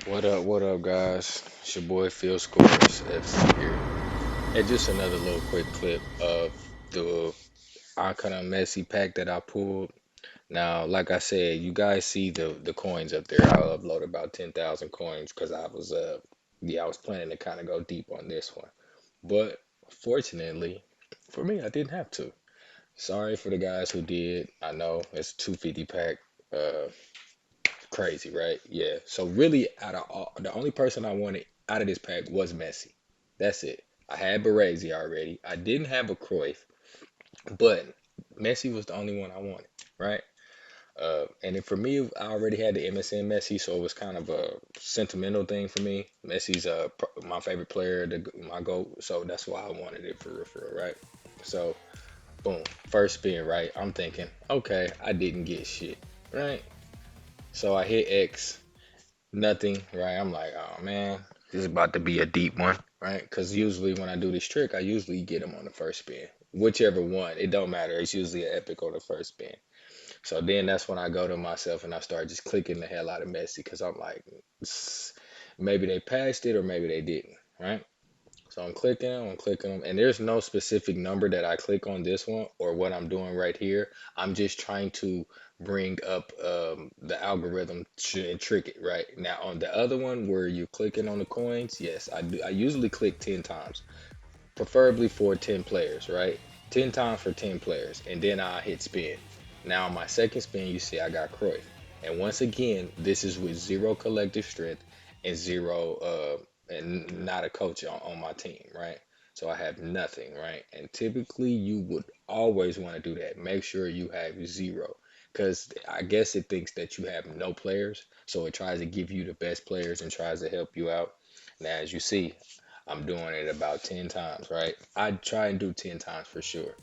What up, guys? It's your boy Phil Scores FC here. And just another little quick clip of the Icon Messi pack that I pulled. Now, like I said, you guys see the coins up there. I'll upload about 10,000 coins because I was planning to kind of go deep on this one. But fortunately, for me, I didn't have to. Sorry for the guys who did. I know it's a 250 pack. Uh, Crazy, right? Yeah. So really, the only person I wanted out of this pack was Messi. That's it. I had Baresi already. I didn't have a Cruyff, but Messi was the only one I wanted, right? And then for me, I already had the MSN Messi, so it was kind of a sentimental thing for me. Messi's my favorite player, my GOAT, so that's why I wanted it for real, right? So boom, first spin, right? I'm thinking, okay, I didn't get shit, right? So I hit X. Nothing, right? I'm like, oh man, this is about to be a deep one, right? Because usually when I do this trick, I usually get them on the first spin. Whichever one, it don't matter. It's usually an epic on the first spin. So then that's when I go to myself and I start just clicking the hell out of Messi because I'm like, maybe they passed it or maybe they didn't, right? So I'm clicking them, and there's no specific number that I click on this one or what I'm doing right here. I'm just trying to bring up the algorithm and trick it right now. On the other one where you're clicking on the coins, yes, I do. I usually click 10 times, preferably for 10 players, right? 10 times for 10 players, and then I hit spin. Now on my second spin, you see I got Cruyff, and once again, this is with zero collective strength and zero and not a coach on my team, right? So I have nothing, right? And typically you would always want to do that. Make sure you have zero. Because I guess it thinks that you have no players. So it tries to give you the best players and tries to help you out. Now, as you see, I'm doing it about 10 times, right? I try and do 10 times for sure.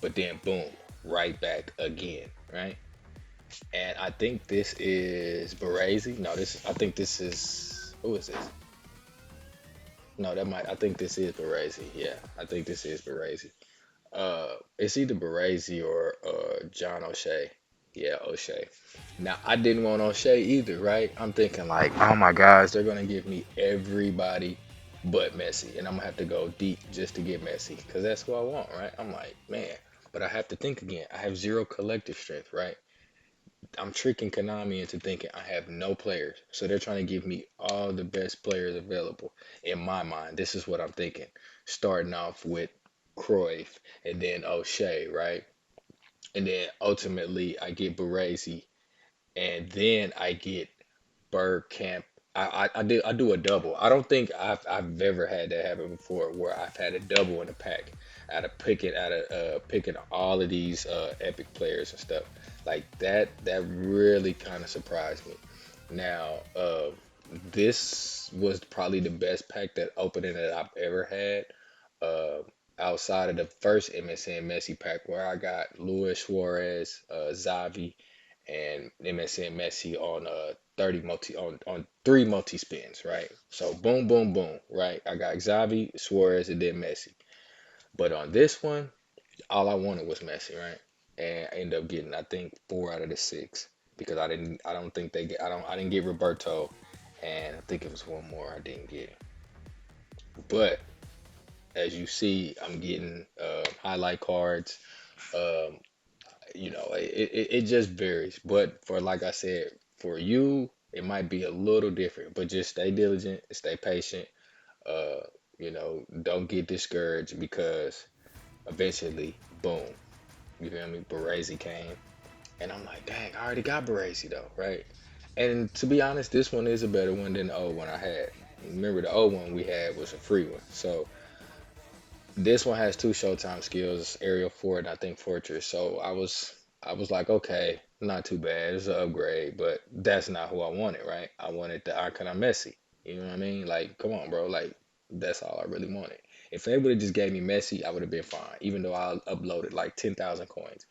But then, boom, right back again, right? And I think this is Baresi. No, I think this is, who is this? No, I think this is Baresi. Yeah, I think this is Baresi. It's either Baresi or John O'Shea. Yeah, O'Shea. Now, I didn't want O'Shea either, right? I'm thinking like, oh my gosh, they're gonna give me everybody but Messi, and I'm gonna have to go deep just to get Messi, because that's who I want, right? I'm like, man, but I have to think again. I have zero collective strength, right? I'm tricking Konami into thinking I have no players. So they're trying to give me all the best players available. In my mind, this is what I'm thinking. Starting off with Cruyff and then O'Shea, right? And then ultimately I get Baresi and then I get Bergkamp. I do a double. I don't think I've ever had that happen before where I've had a double in a pack out of picking all of these epic players and stuff like that. That really kind of surprised me. Now, this was probably the best pack that opening that I've ever had. Uh, Outside of the first MSN Messi pack where I got Luis Suarez, Xavi, and MSN Messi on 30 multi on three multi spins, right? So boom, boom, boom, right? I got Xavi, Suarez, and then Messi. But on this one, all I wanted was Messi, right? And I ended up getting, I think, four out of the six because I don't think they get, I didn't get Roberto, and I think it was one more I didn't get. But as you see, I'm getting highlight cards. Um, it just varies. But for like I said, for you, it might be a little different. But just stay diligent, stay patient. Uh, don't get discouraged because eventually, boom, you feel me? Baresi came, and I'm like, dang, I already got Baresi though, right? And to be honest, this one is a better one than the old one I had. Remember, the old one we had was a free one, so this one has two Showtime skills, Aerial Fort and I think Fortress. So I was like, okay, not too bad. It's an upgrade, but that's not who I wanted, right? I wanted the Icon of Messi. You know what I mean? Like, come on, bro. Like, that's all I really wanted. If they would have just gave me Messi, I would have been fine, even though I uploaded like 10,000 coins.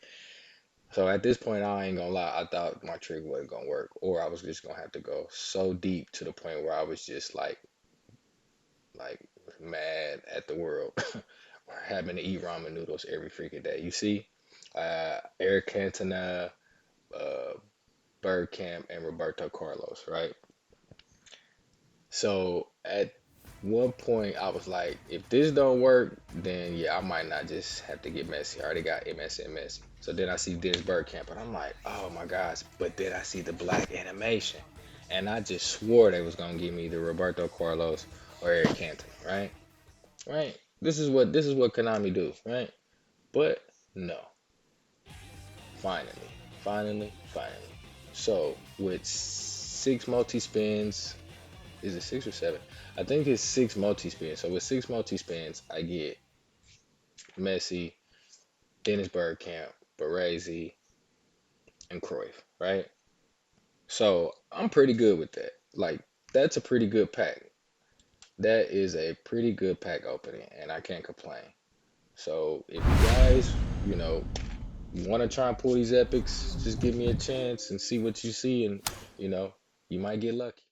So at this point, I ain't gonna lie, I thought my trick wasn't gonna work, or I was just gonna have to go so deep to the point where I was just like mad at the world. Having to eat ramen noodles every freaking day. You see, Eric Cantona, uh, Bergkamp, and Roberto Carlos, right? So at one point, I was like, if this don't work, then yeah, I might not just have to get Messi. I already got MSN Messi. So then I see Dennis Bergkamp, and I'm like, oh my gosh. But then I see the black animation, and I just swore they was gonna give me the Roberto Carlos or Eric Cantona, right? Right. This is what Konami do, right? But no, finally, finally. So with six multi spins, is it six or seven? I think it's six multi spins. So with six multi spins, I get Messi, Dennis Bergkamp, Baresi, and Cruyff, right? So I'm pretty good with that. Like that's a pretty good pack. That is a pretty good pack opening, and I can't complain. So if you guys, want to try and pull these epics, just give me a chance and see what you see, and you know, you might get lucky.